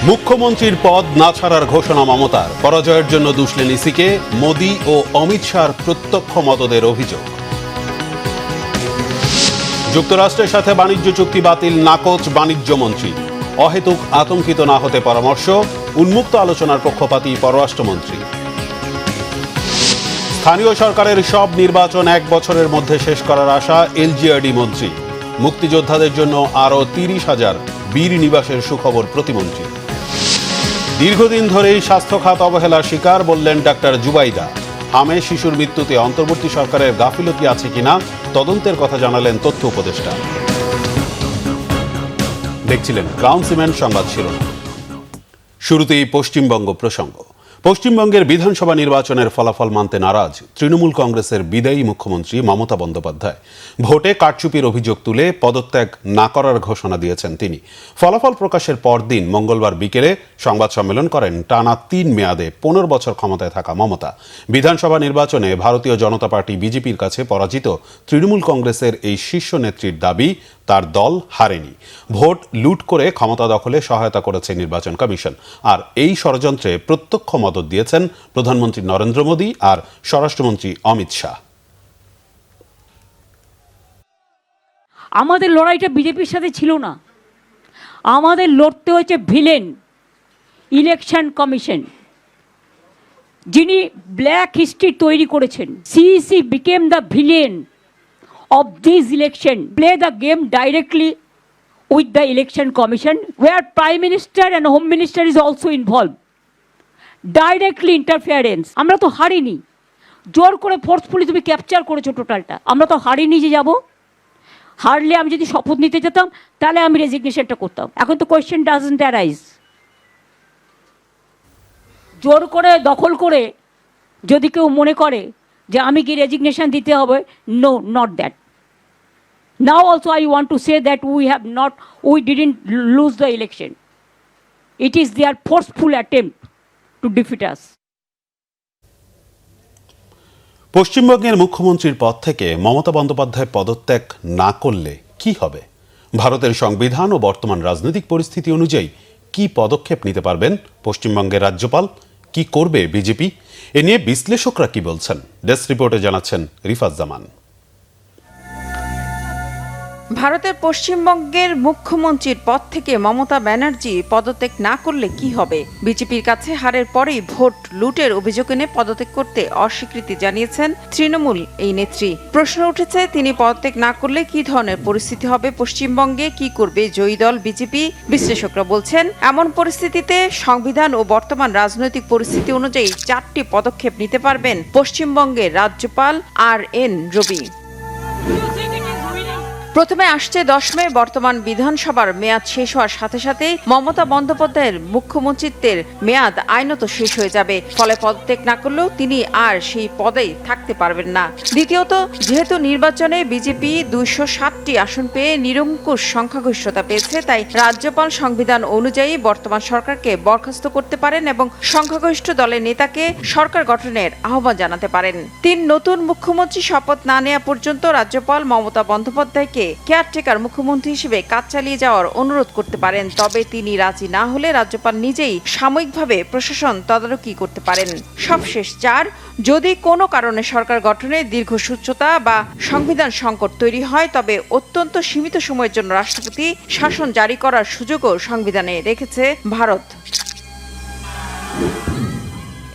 মুখ্যমন্ত্রীর পদ না ছাড়ার ঘোষণা মমতার। পরাজয়ের জন্য দুষলেন ইসিকে। মোদি ও অমিত শাহর প্রত্যক্ষ মদদের অভিযোগ। যুক্তরাষ্ট্রের সাথে বাণিজ্য চুক্তি বাতিল নাকচ বাণিজ্য মন্ত্রী। অহেতুক আতঙ্কিত না হতে পরামর্শ। উন্মুক্ত আলোচনার পক্ষপাতী পররাষ্ট্রমন্ত্রী। স্থানীয় সরকারের সব নির্বাচন 1 বছরের মধ্যে শেষ করার আশা এলজিআরডি মন্ত্রী। মুক্তিযোদ্ধাদের জন্য আরও 30,000 বীর নিবাসের সুখবর প্রতিমন্ত্রী। দীর্ঘদিন ধরেই স্বাস্থ্য খাত অবহেলার শিকার বললেন ডাক্তার জুবাইদা। হামে শিশুর মৃত্যুতে অন্তর্বর্তী সরকারের গাফিলতি আছে কিনা তদন্তের কথা জানালেন তথ্য উপদেষ্টা। দেখছিলেন ক্রাউন সিমেন্ট সংবাদ শিরোনাম। শুরুতেই পশ্চিমবঙ্গ প্রসঙ্গ। পশ্চিমবঙ্গের বিধানসভা নির্বাচনের ফলাফল মানতে নারাজ তৃণমূল কংগ্রেসের বিদায়ী মুখ্যমন্ত্রী মমতা বন্দ্যোপাধ্যায়। ভোটে কারচুপির অভিযোগ তুলে পদত্যাগ না করার ঘোষণা দিয়েছেন তিনি। ফলাফল প্রকাশের পরদিন মঙ্গলবার বিকেলে সংবাদ সম্মেলন করেন টানা 3 মেয়াদে 15 বছর ক্ষমতায় থাকা মমতা। বিধানসভা নির্বাচনে ভারতীয় জনতা পার্টি বিজেপির কাছে পরাজিত তৃণমূল কংগ্রেসের এই শীর্ষ নেত্রীর দাবি তার দল হারেনি। ভোট লুট করে ক্ষমতা দখলে সহায়তা করেছে নির্বাচন কমিশন। আর এই ষড়যন্ত্রে প্রত্যক্ষ মদত দিয়েছেন প্রধানমন্ত্রী নরেন্দ্র মোদী আর স্বরাষ্ট্রমন্ত্রী অমিত শাহ। আমাদের লড়াইটা বিজেপির সাথে ছিল না, আমাদের লড়তে হয়েছে ভিলেন ইলেকশন কমিশন, যিনি ব্ল্যাক হিস্ট্রি তৈরি করেছেন। CEC became the villain of this election, play the game directly with the election commission, where Prime Minister and Home Minister is also involved. Directly interference. আমরা তো হারিনি, জোর করে forcefully তুমি capture করেছো টোটালটা। আমরা তো হারিনি যে যাব। হারলে আমি যদি শপথ নিতে যেতাম তাহলে আমি রেজিগনেশনটা করতাম। এখন তো কোয়েশ্চেন ডাজন্ট অ্যারাইজ। জোর করে দখল করে যদি কেউ মনে করে যে আমি কি রেজিগনেশন দিতে হবে, no, not that. Now also I want to say that we didn't lose the election. It is their forceful attempt to defeat us. পশ্চিমবঙ্গের মুখ্যমন্ত্রীর পদ থেকে মমতা বন্দ্যোপাধ্যায় পদত্যাগ না করলে কি হবে? ভারতের সংবিধান ও বর্তমান রাজনৈতিক পরিস্থিতি অনুযায়ী কি পদক্ষেপ নিতে পারবেন পশ্চিমবঙ্গের রাজ্যপাল? কি করবে বিজেপি? এ নিয়ে বিশ্লেষকরা কি বলছেন? ডেস্ক রিপোর্টে জানাচ্ছেন রিফাত জামান। ভারতের পশ্চিমবঙ্গের মুখ্যমন্ত্রীর পদ থেকে মমতা ব্যানার্জি পদত্যাগ না করলে কি হবে? বিজেপির কাছে হারের পরেই ভোট লুটের অভিযোগ এনে পদত্যাগ করতে অস্বীকৃতি জানিয়েছেন তৃণমূল এই নেত্রী। প্রশ্ন উঠেছে, তিনি পদত্যাগ না করলে কি ধরনের পরিস্থিতি হবে পশ্চিমবঙ্গে? কি করবে জয়ী দল বিজেপি? বিশ্লেষকরা বলছেন, এমন পরিস্থিতিতে সংবিধান ও বর্তমান রাজনৈতিক পরিস্থিতি অনুযায়ী 4টি পদক্ষেপ নিতে পারবেন পশ্চিমবঙ্গের রাজ্যপাল RN রবি। প্রথমে আসছে 10 মে বর্তমান বিধানসভার মেয়াদ শেষ হওয়ার সাথে সাথেই মমতা বন্দ্যোপাধ্যায়ের মুখ্যমন্ত্রীত্বের মেয়াদ আইনত শেষ হয়ে যাবে। ফলে পদত্যাগ না করলেও তিনি আর সেই পদেই থাকতে পারবেন না। দ্বিতীয়ত, যেহেতু নির্বাচনে বিজেপি 260টি আসন পেয়ে নিরঙ্কুশ সংখ্যাগরিষ্ঠতা পেয়েছে, তাই রাজ্যপাল সংবিধান অনুযায়ী বর্তমান সরকারকে বরখাস্ত করতে পারেন এবং সংখ্যাগরিষ্ঠ দলের নেতাকে সরকার গঠনের আহ্বান জানাতে পারেন। 3, নতুন মুখ্যমন্ত্রী শপথ না নেওয়া পর্যন্ত রাজ্যপাল মমতা বন্দ্যোপাধ্যায়কে কেয়ারটেকার মুখ্যমন্ত্রী হিসেবে কাজ চালিয়ে যাওয়ার অনুরোধ করতে পারেন। তবে তিনি রাজি না হলে রাজ্যপাল নিজেই সাময়িকভাবে প্রশাসন তদারকি করতে পারেন। সবশেষ 4, যদি কোনো কারণে সরকার গঠনে দীর্ঘসূত্রতা বা সংবিধান সংকট তৈরি হয়, তবে অত্যন্ত সীমিত সময়ের জন্য রাষ্ট্রপতি শাসন জারি করার সুযোগও সংবিধানে রেখেছে ভারত।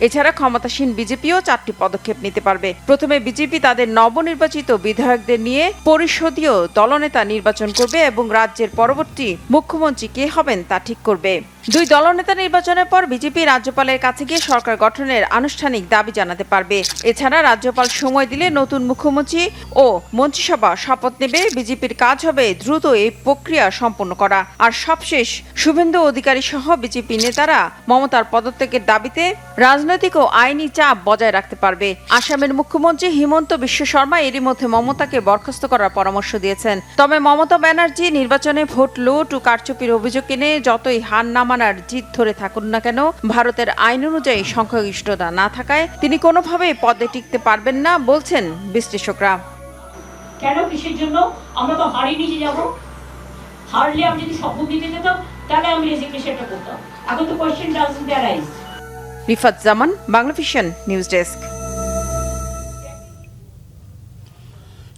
এছাড়া ক্ষমতাসীন বিজেপিও 4টি পদক্ষেপ নিতে পারবে। প্রথমে বিজেপি তাদের নবনির্বাচিত বিধায়কদের নিয়ে পরিষদীয় দলনেতা নির্বাচন করবে এবং রাজ্যের পরবর্তী মুখ্যমন্ত্রী কে হবেন তা ঠিক করবে। 2 দলনেতা নির্বাচনের পর বিজেপি রাজ্যপালের কাছে গিয়ে সরকার গঠনের আনুষ্ঠানিক দাবি জানাতে পারবে। এছাড়া রাজ্যপাল সময় দিলে নতুন মুখ্যমন্ত্রী ও মন্ত্রিসভা শপথ নেবে। বিজেপির কাজ হবে দ্রুত এই প্রক্রিয়া সম্পন্ন করা। আর সবশেষ, শুভেন্দু অধিকারী সহ বিজেপি নেতারা মমতার পদত্যাগের দাবিতে রাজনৈতিক ও আইনি চাপ বজায় রাখতে পারবে। আসামের মুখ্যমন্ত্রী হিমন্ত বিশ্ব শর্মা এরই মধ্যে মমতাকে বরখাস্ত করার পরামর্শ দিয়েছেন। তবে মমতা ব্যানার্জি নির্বাচনে ভোট লুট ও কারচুপির অভিযোগ এনে যতই হার না মানার জিদ ধরে থাকুন না কেন, ভারতের আইন অনুযায়ী সংখ্যাগরিষ্ঠতা না থাকায় তিনি কোনোভাবেই পদে টিকতে পারবেন না বলছেন বিশ্লেষকরা। কেন, কিসের জন্য? আমরা তো হারিনি যে যাব। হারলে আমি যদি শপথ নিতে যেতাম তাহলে আমি রেজিগনেশনটা করতাম। এখন তো question doesn't arise. Rifat Zaman, Banglavision news desk.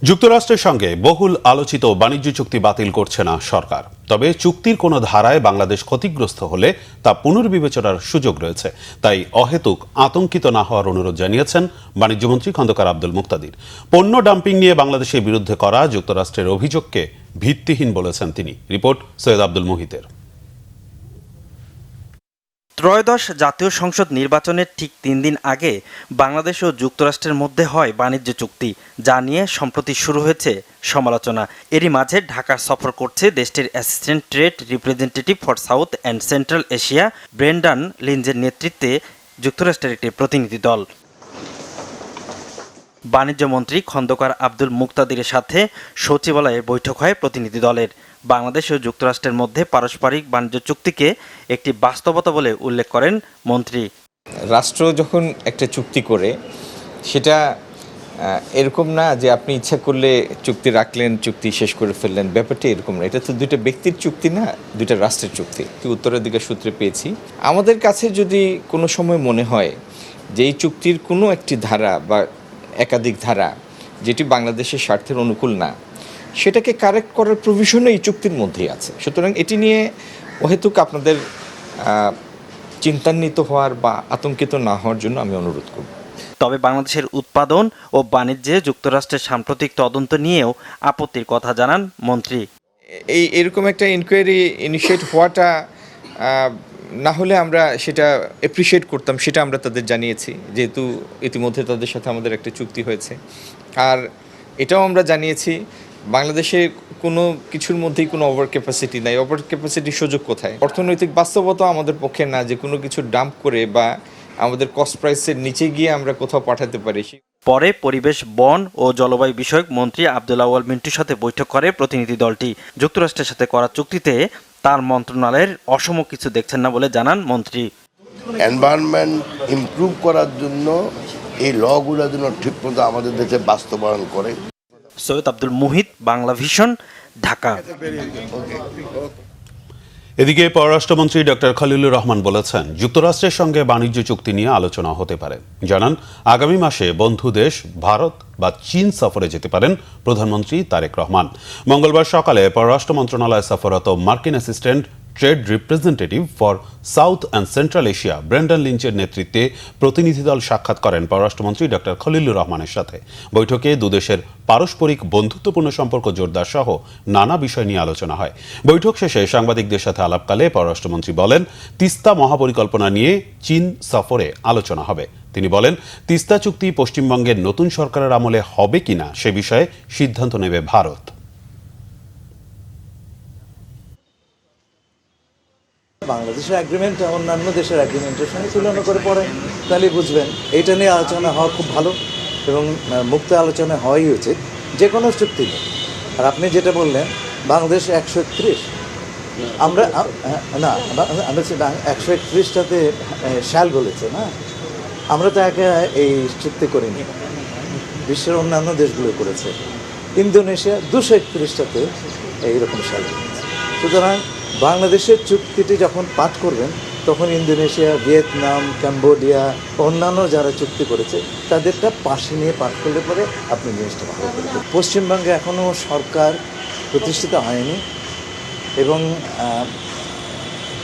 যুক্তরাষ্ট্রের সঙ্গে বহুল আলোচিত বাণিজ্য চুক্তি বাতিল করছে না সরকার। তবে চুক্তির কোনো ধারায় বাংলাদেশ ক্ষতিগ্রস্ত হলে তা পুনর্বিবেচনার সুযোগ রয়েছে। তাই অহেতুক আতঙ্কিত না হওয়ার অনুরোধ জানিয়েছেন বাণিজ্যমন্ত্রী খন্দকার আব্দুল মুক্তাদির। পণ্য ডাম্পিং নিয়ে বাংলাদেশের বিরুদ্ধে করা যুক্তরাষ্ট্রের অভিযোগকে ভিত্তিহীন বলেছেন তিনি। রিপোর্ট সৈয়দ আব্দুল মুহিতের। ত্রয়োদশ জাতীয় সংসদ নির্বাচনের ঠিক 3 দিন আগে বাংলাদেশ ও যুক্তরাষ্ট্রের মধ্যে হয় বাণিজ্য চুক্তি, যা নিয়ে সম্প্রতি শুরু হয়েছে সমালোচনা। এরই মাঝে ঢাকা সফর করছে দেশটির assistant trade representative for south and central Asia Brendan লিঞ্জের নেতৃত্বে যুক্তরাষ্ট্রের একটি প্রতিনিধি দল। বাণিজ্যমন্ত্রী খন্দকার আব্দুল মুক্তাদিরের সাথে সচিবালয়ে বৈঠক হয় প্রতিনিধি দলের। বাংলাদেশ ও যুক্তরাষ্ট্রের মধ্যে পারস্পরিক বাণিজ্য চুক্তিকে একটি বাস্তবতা বলে উল্লেখ করেন মন্ত্রী। রাষ্ট্র যখন একটা চুক্তি করে সেটা এরকম না যে আপনি ইচ্ছা করলে চুক্তি রাখলেন, চুক্তি শেষ করে ফেললেন, ব্যাপারটা এরকম না। এটা তো দুইটা ব্যক্তির চুক্তি না, দুইটা রাষ্ট্রের চুক্তি। উত্তরাধিকার সূত্রে পেয়েছি। আমাদের কাছে যদি কোনো সময় মনে হয় যে এই চুক্তির কোনো একটি ধারা বা একাধিক ধারা যেটি বাংলাদেশের স্বার্থের অনুকূল না, সেটাকে কারেক্ট করার প্রভিশনও এই চুক্তির মধ্যেই আছে। সুতরাং এটি নিয়ে অহেতুক আপনাদের চিন্তান্বিত হওয়ার বা আতঙ্কিত না হওয়ার জন্য আমি অনুরোধ করব। তবে বাংলাদেশের উৎপাদন ও বাণিজ্যে যুক্তরাষ্ট্রের সাম্প্রতিক তদন্ত নিয়েও আপত্তির কথা জানান মন্ত্রী। এরকম একটা ইনকোয়ারি ইনিশিয়েট হওয়াটা না হলে আমরা সেটা অ্যাপ্রিসিয়েট করতাম, সেটা আমরা তাদের জানিয়েছি, যেহেতু ইতিমধ্যে তাদের সাথে আমাদের একটা চুক্তি হয়েছে। আর এটাও আমরা জানিয়েছি বাংলাদেশে কোনো কিছুর মধ্যেই কোনো ওভার ক্যাপাসিটি নাই। ওভার ক্যাপাসিটির সুযোগ কোথায়? অর্থনৈতিক বাস্তবতা আমাদের পক্ষে না যে কোনো কিছু ডাম্প করে বা আমাদের কস্ট প্রাইসের নিচে গিয়ে আমরা কোথাও পাঠাতে পারি। পরে পরিবেশ, বন ও জলবায়ু বিষয়ক মন্ত্রী আব্দুল আউয়াল মিন্টুর সাথে বৈঠক করে প্রতিনিধি দলটি। যুক্তরাষ্ট্রের সাথে করা চুক্তিতে তার মন্ত্রণালয়ের অসম কিছু দেখছেন না বলে জানান মন্ত্রী। এনভায়রনমেন্ট ইমপ্রুভ করার জন্য এই লগুলো যেন ঠিকমতো আমাদের দেশে বাস্তবায়ন করে। সৈয়দ আব্দুল মুহিত, বাংলাভিশন, ঢাকা। এদিকে পররাষ্ট্রমন্ত্রী ডক্টর খলিলুর রহমান বলেছেন, যুক্তরাষ্ট্রের সঙ্গে বাণিজ্য চুক্তি নিয়ে আলোচনা হতে পারে। জানান, আগামী মাসে বন্ধু দেশ ভারত বা চীন সফরে যেতে পারেন প্রধানমন্ত্রী তারেক রহমান। মঙ্গলবার সকালে পররাষ্ট্র মন্ত্রণালয় সফররত মার্কিন assistant trade representative for south and central Asia Brendan লিঞ্চের নেতৃত্বে প্রতিনিধি দল সাক্ষাৎ করেন পররাষ্ট্রমন্ত্রী ডক্টর খলিলুর রহমানের সাথে। বৈঠকে দুদেশের পারস্পরিক বন্ধুত্বপূর্ণ সম্পর্ক জোরদার সহ নানা বিষয় নিয়ে আলোচনা হয়। বৈঠক শেষে সাংবাদিকদের সাথে আলাপকালে পররাষ্ট্রমন্ত্রী বলেন, তিস্তা মহাপরিকল্পনা নিয়ে চীন সফরে আলোচনা হবে। তিনি বলেন, তিস্তা চুক্তি পশ্চিমবঙ্গের নতুন সরকারের আমলে হবে কিনা সে বিষয়ে সিদ্ধান্ত নেবে ভারত। বাংলাদেশের এগ্রিমেন্ট অন্যান্য দেশের এগ্রিমেন্টের সঙ্গে তুলনা করে পড়েন, তাহলে বুঝবেন। এইটা নিয়ে আলোচনা হওয়া খুব ভালো এবং মুক্ত আলোচনা হওয়াই উচিত যে কোনো চুক্তি নিয়ে। আর আপনি যেটা বললেন বাংলাদেশ 131, আমরা না 131টাতে শ্যাল বলেছে না, আমরা তো একে এই চুক্তি করিনি, বিশ্বের অন্যান্য দেশগুলো করেছে। ইন্দোনেশিয়া 231টাতে এইরকম শ্যাল বলেছে। সুতরাং বাংলাদেশের চুক্তিটি যখন পাঠ করবেন তখন ইন্দোনেশিয়া, ভিয়েতনাম, কম্বোডিয়া, অন্যান্য যারা চুক্তি করেছে তাদেরটা পাশে নিয়ে পাঠ করলে পরে আপনি জিনিসটা ভালো করবেন। পশ্চিমবঙ্গে এখনও সরকার প্রতিষ্ঠিত হয়নি এবং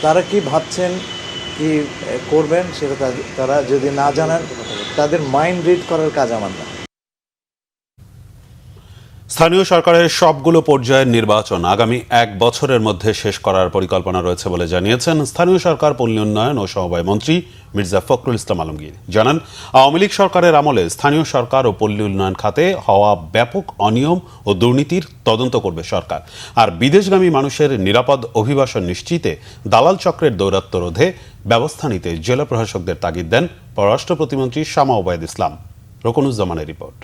তারা কি ভাবছেন, কি করবেন সেটা তারা যদি না জানান, তাদের মাইন্ড রিড করার কাজ আমার না। স্থানীয় সরকারের সবগুলো পর্যায়ের নির্বাচন আগামী 1 বছরের মধ্যে শেষ করার পরিকল্পনা রয়েছে বলে জানিয়েছেন স্থানীয় সরকার, পল্লী উন্নয়ন ও সমবায় মন্ত্রী মির্জা ফখরুল ইসলাম আলমগীর। জানান, আওয়ামী লীগ সরকারের আমলে স্থানীয় সরকার ও পল্লী উন্নয়ন খাতে হওয়া ব্যাপক অনিয়ম ও দুর্নীতির তদন্ত করবে সরকার। আর বিদেশগামী মানুষের নিরাপদ অভিবাসন নিশ্চিতে দালাল চক্রের দৌরাত্ম্য রোধে ব্যবস্থা নিতে জেলা প্রশাসকদের তাগিদ দেন পররাষ্ট্র প্রতিমন্ত্রী শামা ওবায়দ ইসলাম। রকনুজ্জামানের রিপোর্ট।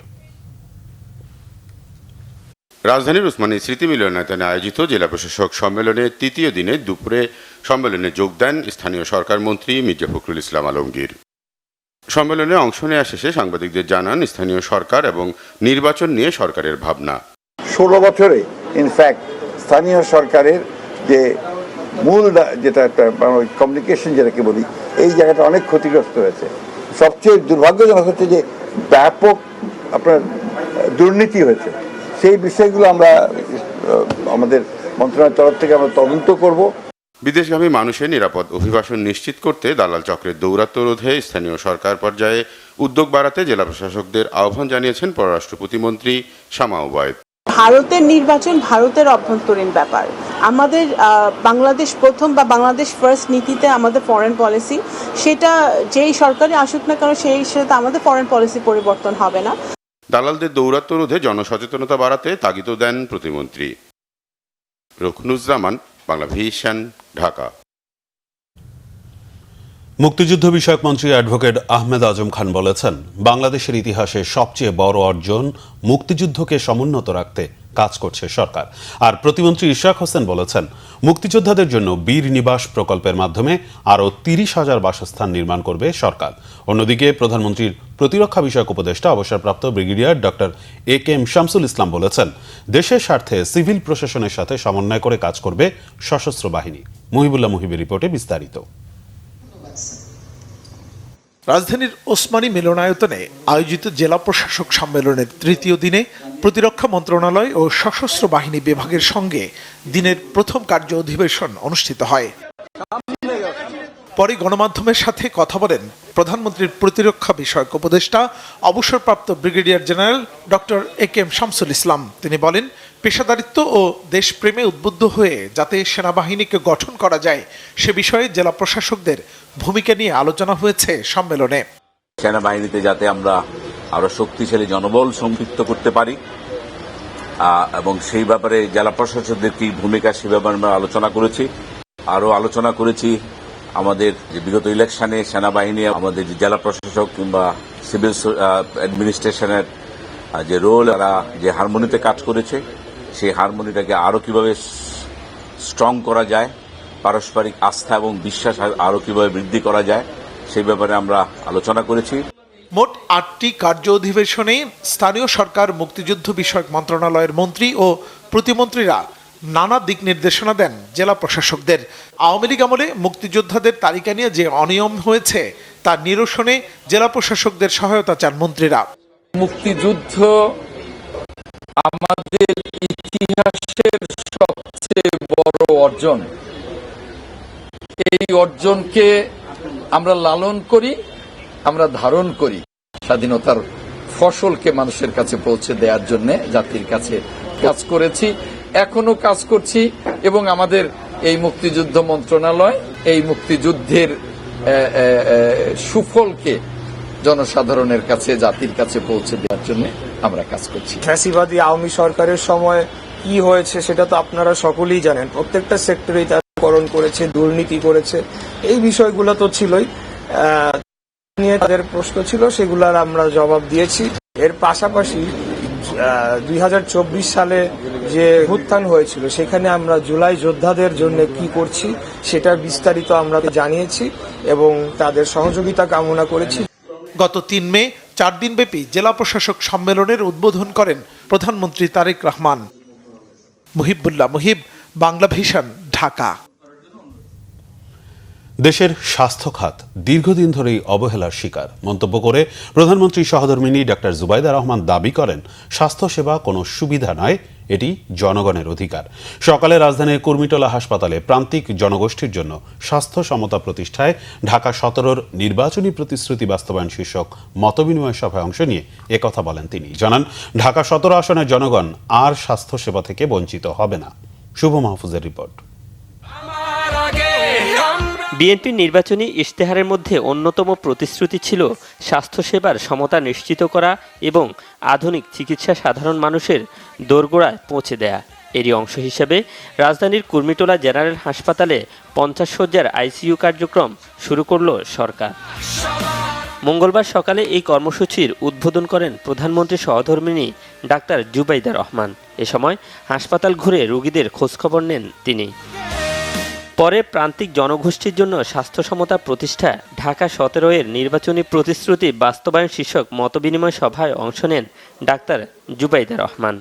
রাজধানীর উসমানী স্মৃতি মিলনায়তনে আয়োজিত জেলা প্রশাসক সম্মেলনের তৃতীয় দিনে দুপুরে সম্মেলনে যোগ দেন স্থানীয় সরকার মন্ত্রী মির্জা ফখরুল ইসলাম আলমগীর। সম্মেলনে অংশ নেওয়া শেষে সাংবাদিকদের জানান, স্থানীয় সরকার এবং নির্বাচন নিয়ে সরকারের ভাবনা। 16 বছরে ইনফ্যাক্ট স্থানীয় সরকারের যে মূল যেটা একটা কমিউনিকেশন যেটাকে বলি, এই জায়গাটা অনেক ক্ষতিগ্রস্ত হয়েছে। সবচেয়ে দুর্ভাগ্যজনক হচ্ছে যে ব্যাপক আপনার দুর্নীতি হয়েছে। সেই বিষয়গুলো আমরা আমাদের মন্ত্রণালয়ের তরফ থেকে আমরা তদন্ত করব। বিদেশগামী মানুষের নিরাপদ অভিবাসন নিশ্চিত করতে দালাল চক্রের দৌরাত্ম্য রোধে স্থানীয় সরকার পর্যায়ে উদ্যোগ বাড়াতে জেলা প্রশাসকদের আহ্বান জানিয়েছেন পররাষ্ট্র প্রতিমন্ত্রী শামা ওবায়েদ। ভারতের নির্বাচন ভারতের অভ্যন্তরীণ ব্যাপার। আমাদের বাংলাদেশ প্রথম বা বাংলাদেশ ফার্স্ট নীতিতে আমাদের ফরেন পলিসি, সেটা যেই সরকারই আসুক না কেন সেই সাথে আমাদের ফরেন পলিসি পরিবর্তন হবে না। দালালদের দৌরাত্ম্য রোধে জনসচেতনতা বাড়াতে তাগিদও দেন প্রতিমন্ত্রী। রুকনুজ্জামান, বাংলা ভিশন, ঢাকা। মুক্তিযুদ্ধ বিষয়ক মন্ত্রী অ্যাডভোকেট আহমেদ আজম খান বলেছেন, বাংলাদেশের ইতিহাসে সবচেয়ে বড় অর্জন মুক্তিযুদ্ধকে সমুন্নত রাখতে কাজ করছে সরকার। আর প্রতিমন্ত্রী ইশরাক হোসেন বলেছেন, মুক্তিযোদ্ধাদের জন্য বীর নিবাস প্রকল্পের মাধ্যমে আরও ৩০,০০০ বাসস্থান নির্মাণ করবে সরকার। অন্যদিকে প্রধানমন্ত্রীর প্রতিরক্ষা বিষয়ক উপদেষ্টা অবসরপ্রাপ্ত ব্রিগেডিয়ার ডক্টর এ.কে.এম. শামসুল ইসলাম বলেছেন, দেশের স্বার্থে সিভিল প্রশাসনের সাথে সমন্বয় করে কাজ করবে সশস্ত্র বাহিনী। মুহিবুল্লাহ মুহিবের রিপোর্টে বিস্তারিত। রাজধানীর ওসমানী মিলনায়তনে আয়োজিত জেলা প্রশাসক সম্মেলনের তৃতীয় দিনে প্রতিরক্ষা মন্ত্রণালয় ও সশস্ত্র বাহিনী বিভাগের সঙ্গে দিনের প্রথম কার্য অধিবেশন অনুষ্ঠিত হয়। পরে গণমাধ্যমের সাথে কথা বলেন প্রধানমন্ত্রীর প্রতিরক্ষা বিষয়ক উপদেষ্টা অবসরপ্রাপ্ত brigadier general doctor A K M. Shamsul Islam. তিনি বলেন, পেশাদারিত্ব ও দেশপ্রেমে উদ্বুদ্ধ হয়ে যাতে সেনাবাহিনীকে গঠন করা যায় সে বিষয়ে জেলা প্রশাসকদের ভূমিকা নিয়ে আলোচনা হয়েছে সম্মেলনে। সেনাবাহিনীতে যাতে আমরা আরো শক্তিশালী জনবল সম্পৃক্ত করতে পারি এবং সেই ব্যাপারে জেলা প্রশাসকদের কি ভূমিকা সে ব্যাপারে আমরা আলোচনা করেছি। আরো আলোচনা করেছি আমাদের যে বিগত ইলেকশনে সেনাবাহিনী আমাদের জেলা প্রশাসক কিংবা সিভিল অ্যাডমিনিস্ট্রেশনের যে রোল, তারা যে হারমোনিতে কাজ করেছে সেই হারমোনিটাকে আরো কিভাবে স্ট্রং করা যায়, পারস্পরিক আস্থা এবং বিশ্বাস আরো কিভাবে বৃদ্ধি করা যায় সেই ব্যাপারে আমরা আলোচনা করেছি। মোট ৮টি কার্য অধিবেশনে স্থানীয় সরকার, মুক্তিযুদ্ধ বিষয়ক মন্ত্রণালয়ের মন্ত্রী ও প্রতিমন্ত্রীরা নানা দিক নির্দেশনা দেন জেলা প্রশাসকদের। আওয়ামী লীগ আমলে মুক্তিযোদ্ধাদের তালিকা নিয়ে যে অনিয়ম হয়েছে তা নিরসনে জেলা প্রশাসকদের সহায়তা চান মন্ত্রীরা। মুক্তিযুদ্ধ আমাদের ইতিহাসের সবচেয়ে বড় অর্জন। এই অর্জনকে আমরা লালন করি, আমরা ধারণ করি। স্বাধীনতার ফসলকে মানুষের কাছে পৌঁছে দেওয়ার জন্য জাতির কাছে কাজ করেছি, এখনো কাজ করছি এবং আমাদের এই মুক্তিযুদ্ধ মন্ত্রণালয় এই মুক্তিযুদ্ধের সুফলকে জনসাধারণের কাছে, জাতির কাছে পৌঁছে দেওয়ার জন্য আমরা কাজ করছি। ফ্যাসিবাদী আওয়ামী সরকারের সময় কি হয়েছে সেটা তো আপনারা সকলেই জানেন। প্রত্যেকটা সেক্টরেই তারা করণ করেছে, দুর্নীতি করেছে, এই বিষয়গুলো তো ছিলই। নিয়ে তাদের প্রশ্ন ছিল, সেগুলার আমরা জবাব দিয়েছি। এর পাশাপাশি 2024 সালে যে উত্থান হয়েছিল সেখানে আমরা জুলাই যোদ্ধাদের জন্য কি করছি সেটা বিস্তারিত আমরা জানিয়েছি এবং তাদের সহযোগিতা কামনা করেছি। গত ৩ মে ৪ দিনব্যাপী জেলা প্রশাসক সম্মেলনের উদ্বোধন করেন প্রধানমন্ত্রী তারেক রহমান। মুহিবুল্লাহ মুহিব, বাংলা ভিশন, ঢাকা। দেশের স্বাস্থ্য খাত দীর্ঘদিন ধরেই অবহেলার শিকার মন্তব্য করে প্রধানমন্ত্রী সহধর্মিণী ডক্টর জুবাইদা রহমান দাবি করেন, স্বাস্থ্যসেবা কোনো সুবিধা নয়, এটি জনগণের অধিকার। সকালে রাজধানীর কুর্মিটোলা হাসপাতালে প্রান্তিক জনগোষ্ঠীর জন্য স্বাস্থ্য সমতা প্রতিষ্ঠায় ঢাকা 17-র নির্বাচনী প্রতিশ্রুতি বাস্তবায়ন শীর্ষক মতবিনিময় সভায় অংশ নিয়ে একথা বলেন তিনি। জানান, ঢাকা 17 আসনের জনগণ আর স্বাস্থ্যসেবা থেকে বঞ্চিত হবে না। শুভ মাহফুজের রিপোর্ট। বিএনপির নির্বাচনী ইশতেহারের মধ্যে অন্যতম প্রতিশ্রুতি ছিল স্বাস্থ্যসেবার সমতা নিশ্চিত করা এবং আধুনিক চিকিৎসা সাধারণ মানুষের দোরগোড়ায় পৌঁছে দেয়া। এরই অংশ হিসেবে রাজধানীর কুর্মিটোলা জেনারেল হাসপাতালে 50 শয্যার আইসিইউ কার্যক্রম শুরু করল সরকার। মঙ্গলবার সকালে এই কর্মসূচির উদ্বোধন করেন প্রধানমন্ত্রী সহধর্মিণী ডাক্তার জুবাইদা রহমান। এ সময় হাসপাতাল ঘুরে রোগীদের খোঁজখবর নেন তিনি। পরে প্রান্তিক জনগোষ্ঠীর জন্য স্বাস্থ্য সমতা প্রতিষ্ঠা ঢাকা 17-এর নির্বাচনী প্রতিশ্রুতি বাস্তবায়ন শীর্ষক মতবিনিময় সভায় অংশ নেন ডাক্তার জুবাইদা রহমান।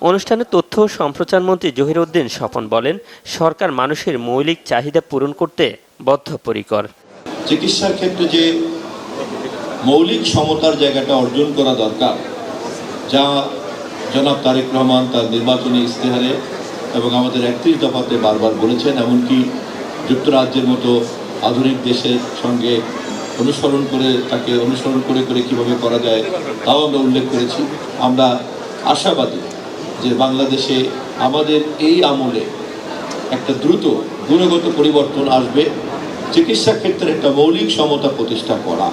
অনুষ্ঠানে তথ্য ও সম্প্রচার মন্ত্রী জহিরউদ্দিন স্বপন বলেন, সরকার মানুষের মৌলিক চাহিদা পূরণ করতে বদ্ধপরিকর। চিকিৎসার ক্ষেত্রে যে মৌলিক সমতার জায়গাটা অর্জন করা দরকার, যা জনাব তারেক রহমান তার নির্বাচনী ইশতেহারে এবং আমাদের 31 দফাতে বারবার বলেছেন, এমনকি যুক্তরাজ্যের মতো আধুনিক দেশের সঙ্গে তাকে অনুসরণ করে কিভাবে করা যায় তাও আমরা উল্লেখ করেছি। আমরা আশাবাদী যে বাংলাদেশে আমাদের এই আমলে একটা দ্রুত গুণগত পরিবর্তন আসবে, চিকিৎসা ক্ষেত্রে একটা মৌলিক সমতা প্রতিষ্ঠা করা।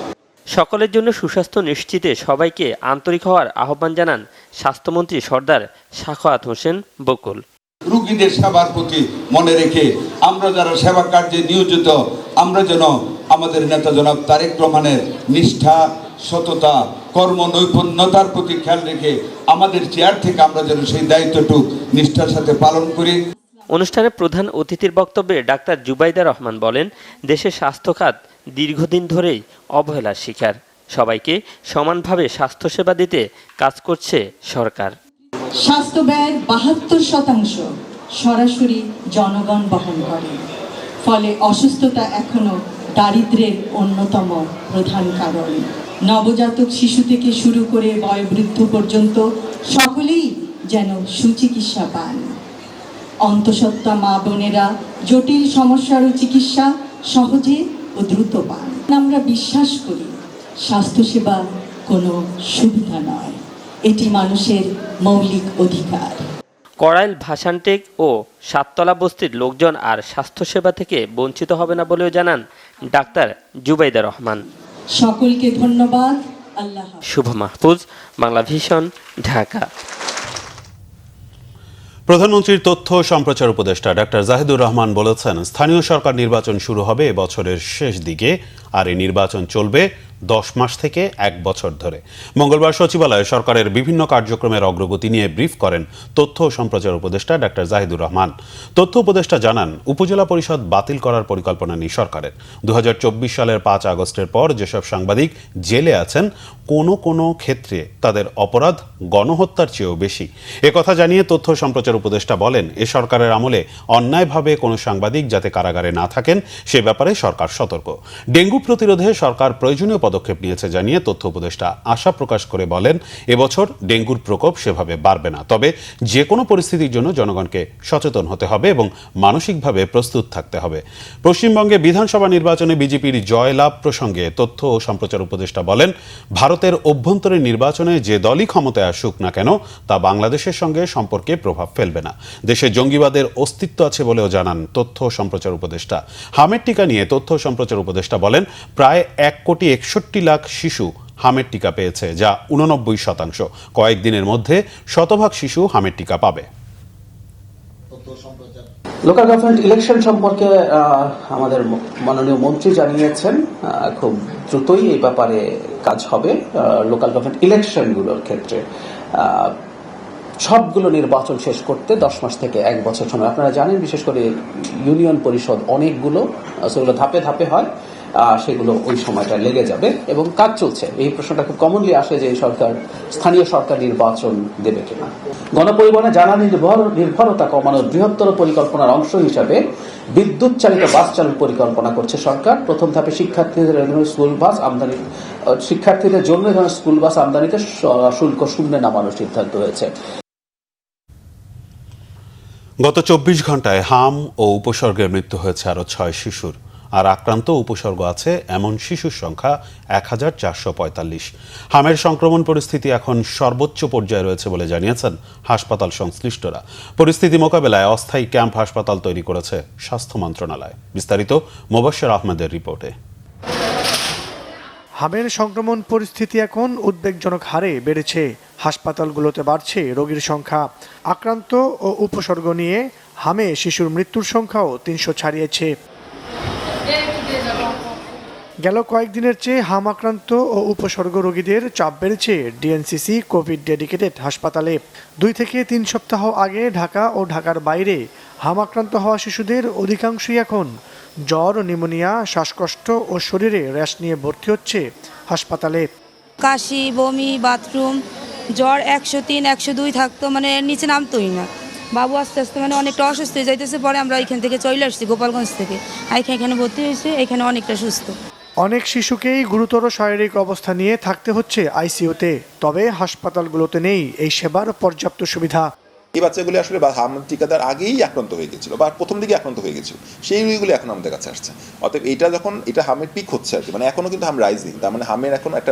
সকলের জন্য সুস্বাস্থ্য নিশ্চিতে সবাইকে আন্তরিক হওয়ার আহ্বান জানান স্বাস্থ্যমন্ত্রী সর্দার সাখাওয়াত হোসেন বকুল। রোগীদের সেবার প্রতি মনে রেখে আমরা যারা সেবা কার্যে নিয়োজিত, আমরা যেন আমাদের নেতা জনাব তারেক রহমানের নিষ্ঠা, সততা, কর্ম নৈপুণ্যতার প্রতি খেয়াল রেখে আমাদের চেয়ার থেকে আমরা যেন সেই দায়িত্বটুকু নিষ্ঠার সাথে পালন করি। অনুষ্ঠানে প্রধান অতিথির বক্তব্যে ডাক্তার জুবাইদা রহমান বলেন, দেশের স্বাস্থ্য খাত দীর্ঘদিন ধরেই অবহেলার শিকার। সবাইকে সমানভাবে স্বাস্থ্যসেবা দিতে কাজ করছে সরকার। স্বাস্থ্য ব্যয়ের ৭২% সরাসরি জনগণ বহন করে, ফলে অসুস্থতা এখনো দারিদ্র্যের অন্যতম প্রধান কারণ। নবজাতক শিশু থেকে শুরু করে বয়োবৃদ্ধ পর্যন্ত সকলেই যেন সুচিকিৎসা পান। অন্তঃসত্ত্বা মা বোনেরা জটিল সমস্যারও চিকিৎসা সহজে ও দ্রুত পান। আমরা বিশ্বাস করি স্বাস্থ্যসেবা কোনো সুবিধা নয়, এটি মানুষের মৌলিক অধিকার। কড়াইল, ভাসানটেক ও সাততলা বস্তির লোকজন আর স্বাস্থ্যসেবা থেকে বঞ্চিত হবে না বলেও জানান ডাক্তার জুবাইদা রহমান। সকলকে ধন্যবাদ। আল্লাহ। শুভ মাহফুজ, বাংলা ভিশন, ঢাকা। প্রধানমন্ত্রীর তথ্য ও সম্প্রচার উপদেষ্টা ডাক্তার জাহিদুর রহমান বলেছেন, স্থানীয় সরকার নির্বাচন শুরু হবে এবছরের শেষ দিকে, আর এই নির্বাচন চলবে 10 মাস থেকে 1 বছর ধরে। মঙ্গলবার সচিবালয়ে সরকারের বিভিন্ন কার্যক্রমের অগ্রগতি নিয়ে ব্রিফ করেন তথ্য ও সম্প্রচার উপদেষ্টা ডাক্তার জাহিদুর রহমান। তথ্য উপদেষ্টা জানান, উপজেলা পরিষদ বাতিল করার পরিকল্পনা নেই সরকারের। 2024 সালের 5 আগস্টের পর যেসব সাংবাদিক জেলে আছেন, কোনো ক্ষেত্রে তাদের অপরাধ গণহত্যার চেয়েও বেশি। একথা জানিয়ে তথ্য সম্প্রচার উপদেষ্টা বলেন, এ সরকারের আমলে অন্যায়ভাবে কোনো সাংবাদিক যাতে কারাগারে না থাকেন সে ব্যাপারে সরকার সতর্ক। ডেঙ্গু প্রতিরোধে সরকার প্রয়োজনীয় পদক্ষেপ নিয়েছে জানিয়ে তথ্য উপদেষ্টা আশা প্রকাশ করে বলেন, এবছর ডেঙ্গুর প্রকোপ সেভাবে বাড়বে না, তবে যে কোনো পরিস্থিতির জন্য জনগণকে সচেতন হতে হবে এবং মানসিকভাবে প্রস্তুত থাকতে হবে। পশ্চিমবঙ্গে বিধানসভা নির্বাচনে বিজেপির জয়লাভ প্রসঙ্গে তথ্য ও সম্প্রচার উপদেষ্টা বলেন, ভারতের অভ্যন্তরীণ নির্বাচনে যে দলই ক্ষমতায় আসুক না কেন তা বাংলাদেশের সঙ্গে সম্পর্কে প্রভাব ফেলবে না। দেশে জঙ্গিবাদের অস্তিত্ব আছে বলেও জানান তথ্য ও সম্প্রচার উপদেষ্টা। হামের টিকা নিয়ে তথ্য ও সম্প্রচার উপদেষ্টা বলেন, প্রায় 1,61,00,000 শিশু হামের টিকা পেয়েছে, যা 89%। কয়েকদিনের মধ্যে 100% শিশু হামের টিকা পাবে। লোকাল গভর্নমেন্ট ইলেকশন সম্পর্কে আমাদের মাননীয় মন্ত্রী জানিয়েছেন, খুব দ্রুতই এই ব্যাপারে কাজ হবে। লোকাল গভর্নমেন্ট ইলেকশনগুলোর ক্ষেত্রে সবগুলো নির্বাচন শেষ করতে 10 মাস থেকে 1 বছর সময়। আপনারা জানেন, বিশেষ করে ইউনিয়ন পরিষদ অনেকগুলো, সেগুলো ধাপে ধাপে হয়, সেগুলো ওই সময়টা লেগে যাবে এবং কাজ চলছে। এই প্রশ্নটা খুব কমনলি আসে যে সরকার স্থানীয় সরকার নির্বাচন দেবে কিনা। গণপরিবহনে জ্বালানি নির্ভরতা কমানোর বৃহত্তর পরিকল্পনার অংশ হিসাবে বিদ্যুৎ চালিত বাস চালুর পরিকল্পনা করছে সরকার। প্রথম ধাপে শিক্ষার্থীদের জন্য স্কুল বাস আমদানিতে শুল্ক শূন্যে নামানোর সিদ্ধান্ত হয়েছে। গত 24 ঘন্টায় হাম ও উপসর্গের মৃত্যু হয়েছে আরও 6 শিশুর, আর আক্রান্ত উপসর্গ আছে এমন শিশুর সংখ্যা 1445। হামের সংক্রমণ পরিস্থিতি এখন সর্বোচ্চ পর্যায়ে রয়েছে বলে জানিয়েছেন হাসপাতাল সংশ্লিষ্টরা। পরিস্থিতি মোকাবেলায় অস্থায়ী ক্যাম্প হাসপাতাল তৈরি করেছে স্বাস্থ্য মন্ত্রণালয়। বিস্তারিত মোবাশ্বের আহমেদের রিপোর্টে। হামের সংক্রমণ পরিস্থিতি এখন উদ্বেগজনক হারে বেড়েছে। হাসপাতালগুলোতে বাড়ছে রোগীর সংখ্যা। আক্রান্ত ও উপসর্গ নিয়ে হামে শিশুর মৃত্যুর সংখ্যাও 300 ছাড়িয়েছে। গেল কয়েকদিনের চেয়ে হাম আক্রান্ত ও উপসর্গ রোগীদের চাপ বেড়েছে ডিএনসিসি কোভিড ডেডিকেটেড হাসপাতালে। 2 থেকে 3 সপ্তাহ আগে ঢাকা ও ঢাকার বাইরে হাম আক্রান্ত হওয়া শিশুদের অধিকাংশই এখন জ্বর, নিউমোনিয়া, শ্বাসকষ্ট ও শরীরে র্যাশ নিয়ে ভর্তি হচ্ছে হাসপাতালে। কাশি, বমি, বাথরুম জ্বর 103 102 থাকতো, মানে নিচে নামতোই না। বাবু আস্তে আস্তে মানে অনেকটা অসুস্থ হয়ে যাইতেছে, পরে আমরা এখান থেকে চলে আসছি গোপালগঞ্জ থেকে, এখানে ভর্তি হয়েছে, এখানে অনেকটা সুস্থ। অনেক শিশুকেই গুরুতর শারীরিক অবস্থা নিয়ে থাকতে হচ্ছে আইসিইউতে, তবে হাসপাতালগুলোতে নেই এই সেবার পর্যাপ্ত সুবিধা। এই বাচ্চাগুলি আসলে হামের টিকাদার আগেই আক্রান্ত হয়ে গেছিল বা প্রথম দিকে আক্রান্ত হয়ে গেছিল, সেই রোগীগুলি এখন আমাদের কাছে আসছে। অতএব এটা যখন এটা হামের পিক হচ্ছে আর কি, মানে এখনো কিন্তু হাম রাইজিং, তার মানে হামের এখন একটা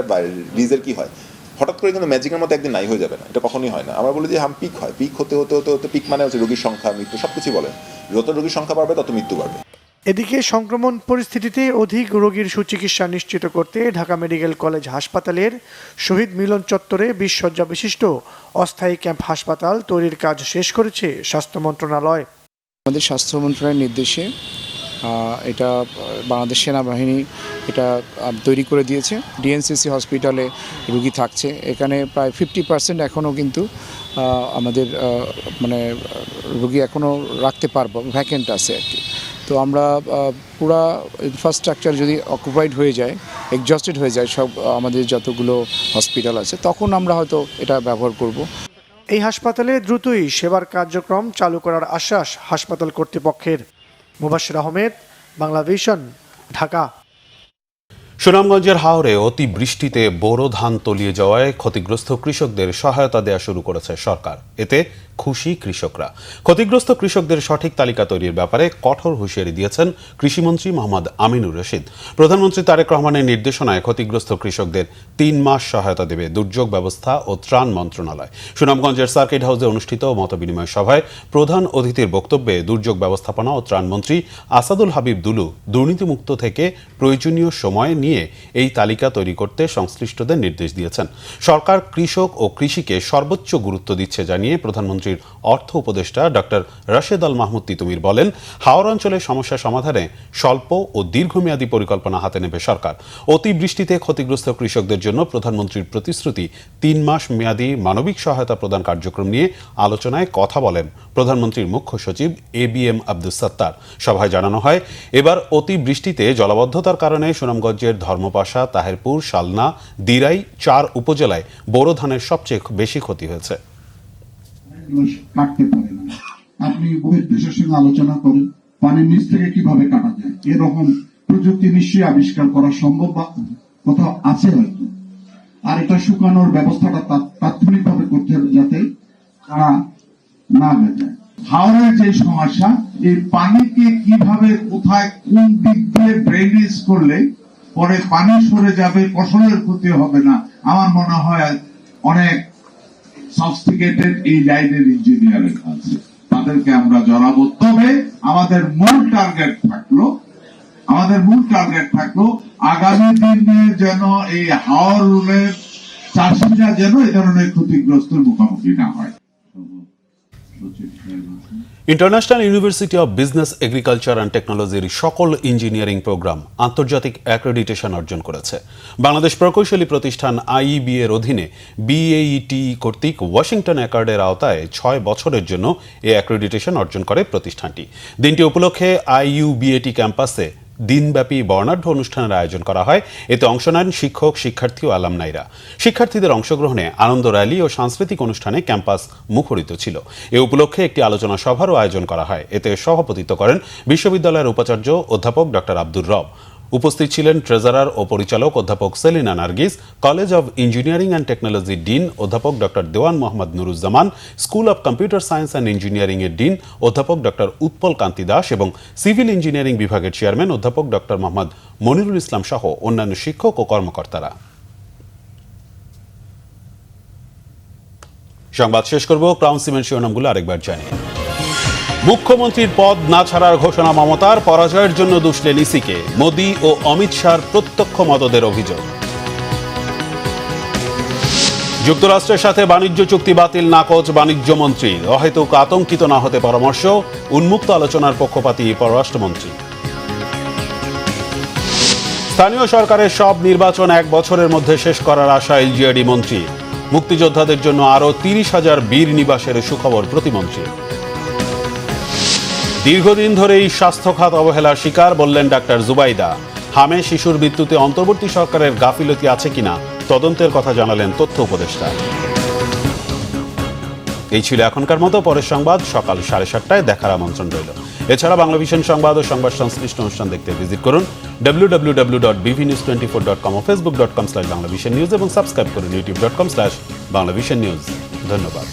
রিজের কি হয়, হঠাৎ করে কিন্তু ম্যাজিকের মতো একদিন নাই হয়ে যাবে না, এটা কখনোই হয় না। আমরা বলি যে হাম পিক হয়, পিক হতে হতে হতে হতে পিক মানে হচ্ছে রোগীর সংখ্যা, মৃত্যু সব কিছু বলেন, যত রোগীর সংখ্যা বাড়বে তত মৃত্যু বাড়বে। এদিকে সংক্রমণ পরিস্থিতিতে অধিক রোগীর সুচিকিৎসা নিশ্চিত করতে ঢাকা মেডিকেল কলেজ হাসপাতালের শহীদ মিলন চত্বরে 20 শয্যা বিশিষ্ট অস্থায়ী ক্যাম্প হাসপাতাল তৈরির কাজ শেষ করেছে স্বাস্থ্য মন্ত্রণালয়। আমাদের স্বাস্থ্য মন্ত্রণালয়ের নির্দেশে এটা বাংলাদেশ সেনাবাহিনী এটা তৈরি করে দিয়েছে। ডিএনসিসি হসপিটালে রুগী থাকছে, এখানে প্রায় 50% এখনও কিন্তু আমাদের মানে রুগী এখনও রাখতে পারবো, ভ্যাকেন্ট আছে আর কি। তো আমরা পুরা ইনফ্রাস্ট্রাকচার যদি অকুপাইড হয়ে যায়, এক্সজস্টেড হয়ে যায় সব আমাদের যতগুলো হসপিটাল আছে, তখন আমরা হয়তো এটা ব্যবহার করব। এই হাসপাতালে দ্রুতই সেবার কার্যক্রম চালু করার আশ্বাস হাসপাতাল কর্তৃপক্ষের। মুবাশশির আহমেদ, বাংলা ভিশন, ঢাকা। সুনামগঞ্জের হাওরে অতি বৃষ্টিতে বোরো ধান তলিয়ে যাওয়ায় ক্ষতিগ্রস্ত কৃষকদের সহায়তা দেওয়া শুরু করেছে সরকার। এতে খুশি কৃষকরা। ক্ষতিগ্রস্ত কৃষকদের সঠিক তালিকা তৈরির ব্যাপারে কঠোর হুঁশিয়ারি দিয়েছেন কৃষিমন্ত্রী মোহাম্মদ আমিনুর রশিদ। প্রধানমন্ত্রী তারেক রহমানের নির্দেশনায় ক্ষতিগ্রস্ত কৃষকদের 3 মাস সহায়তা দেবে দুর্যোগ ব্যবস্থা ও ত্রাণ মন্ত্রণালয়। সুনামগঞ্জের সার্কিট হাউসে অনুষ্ঠিত মতবিনিময় সভায় প্রধান অতিথির বক্তব্যে দুর্যোগ ব্যবস্থাপনা ও ত্রাণ মন্ত্রী আসাদুল হাবিব দুলু দুর্নীতিমুক্ত থেকে প্রয়োজনীয় সময় নিয়ে এই তালিকা তৈরি করতে সংশ্লিষ্টদের নির্দেশ দিয়েছেন। সরকার কৃষক ও কৃষিকে সর্বোচ্চ গুরুত্ব দিচ্ছে জানিয়ে প্রধানমন্ত্রীর অর্থ উপদেষ্টা ডক্টর রাশেদ আল মাহমুদ তিতুমির বলেন, হাওর অঞ্চলের সমস্যা সমাধানে স্বল্প ও দীর্ঘমেয়াদী পরিকল্পনা হাতে নেবে সরকার। অতিবৃষ্টিতে ক্ষতিগ্রস্ত কৃষকদের জন্য প্রধানমন্ত্রীর প্রতিশ্রুতি 3 মাস মেয়াদী মানবিক সহায়তা প্রদান কার্যক্রম নিয়ে আলোচনায় কথা বলেন প্রধানমন্ত্রীর মুখ্য সচিব ABM আব্দুস সাত্তার। সভায় জানানো হয়, এবার অতিবৃষ্টিতে জলাবদ্ধতার কারণে সুনামগঞ্জের ধর্মপাশা, তাহেরপুর, শালনা, দিরাই 4 উপজেলায় বোরো ধানের সবচেয়ে বেশি ক্ষতি হয়েছে। কাটতে পারে না, আপনি বহুত দেশের সঙ্গে আলোচনা করেন পানির নিচ থেকে কিভাবে কাটা যায়, এরকম প্রযুক্তি নিশ্চয়ই আবিষ্কার করা সম্ভব বা কোথাও আছে হয়তো। আর এটা শুকানোর ব্যবস্থাটা তাৎক্ষণিকভাবে করতে হবে যাতে কাড়া না হয়ে যায়। হাওরের যে সমস্যা, এই পানিকে কিভাবে কোথায় কোন দিক দিয়ে ড্রেনেজ করলে পরে পানি সরে যাবে, ফসলের ক্ষতি হবে না, আমার মনে হয় অনেক সফিস্টিকেটেড এই লাইনের ইঞ্জিনিয়ারিং আছে, তাদেরকে আমরা জড়াবো। তবে আমাদের মূল টার্গেট থাকলো আগামী দিনে যেন এই হাওর রুলের চাষিরা যেন এই ধরনের ক্ষতিগ্রস্ত মুখোমুখি না হয়। International university of business, agriculture and টেকনোলজির সকল ইঞ্জিনিয়ারিং প্রোগ্রাম আন্তর্জাতিক অ্যাক্রেডিটেশন অর্জন করেছে। বাংলাদেশ প্রকৌশলী প্রতিষ্ঠান IEB এর অধীনে BAET কর্তৃক ওয়াশিংটন অ্যাকর্ডের আওতায় 6 বছরের জন্য এই অ্যাক্রেডিটেশন অর্জন করে প্রতিষ্ঠানটি। দিনটি উপলক্ষে IUBAT ক্যাম্পাসে দিনব্যাপী বর্ণাঢ্য অনুষ্ঠানের আয়োজন করা হয়। এতে অংশ নেন শিক্ষক, শিক্ষার্থী ও অ্যালামনাইরা। শিক্ষার্থীদের অংশগ্রহণে আনন্দ র্যালি ও সাংস্কৃতিক অনুষ্ঠানে ক্যাম্পাস মুখরিত ছিল। এ উপলক্ষে একটি আলোচনা সভারও আয়োজন করা হয়। এতে সভাপতিত্ব করেন বিশ্ববিদ্যালয়ের উপাচার্য অধ্যাপক ডক্টর আব্দুর রব। উপস্থিত ছিলেন ট্রেজারার ও পরিচালক অধ্যাপক Selina Nargis, college of engineering and technology dean অধ্যাপক doctor Dewan Mohammad Nuruzzaman, school of computer science and engineering এর ডিন অধ্যাপক ডক্টর উৎপল কান্তি দাস এবং সিভিল ইঞ্জিনিয়ারিং বিভাগের চেয়ারম্যান অধ্যাপক ডক্টর মোহাম্মদ মনিরুল ইসলাম সহ অন্যান্য শিক্ষক ও কর্মকর্তারা। সংবাদ শেষ করব ক্রাউন সিমেন্ট শিরোনামগুলো আরেকবার জানিয়ে। মুখ্যমন্ত্রীর পদ না ছাড়ার ঘোষণা মমতার, পরাজয়ের জন্য দুষলেন ইসিকে। মোদি ও অমিত শাহর প্রত্যক্ষ মদদের অভিযোগ। যুক্তরাষ্ট্রের সাথে বাণিজ্য চুক্তি বাতিল নাকচ বাণিজ্য মন্ত্রী। অহেতুক আতঙ্কিত না হতে পরামর্শ, উন্মুক্ত আলোচনার পক্ষপাতী পররাষ্ট্রমন্ত্রী। স্থানীয় সরকারের সব নির্বাচন 1 বছরের মধ্যে শেষ করার আশা এলজিআরডি মন্ত্রী। মুক্তিযোদ্ধাদের জন্য আরও 30,000 বীর নিবাসের সুখবর প্রতিমন্ত্রী। দীর্ঘদিন ধরেই স্বাস্থ্য খাত অবহেলার শিকার বললেন ডাক্তার জুবাইদা। হামে শিশুর মৃত্যুতে অন্তর্বর্তী সরকারের গাফিলতি আছে কিনা তদন্তের কথা জানালেন তথ্য উপদেষ্টা। এই ছিল এখনকার মতো। পরের সংবাদ সকাল 7:30টায় দেখার আমন্ত্রণ রইল। এছাড়া বাংলাভিশন সংবাদ ও সংবাদ সংশ্লিষ্ট অনুষ্ঠান দেখতে ভিজিট করুন www.bvnews24.com ও facebook.com/banglavisionnews এবং সাবস্ক্রাইব করুন youtube.com/banglavisionnews। ধন্যবাদ।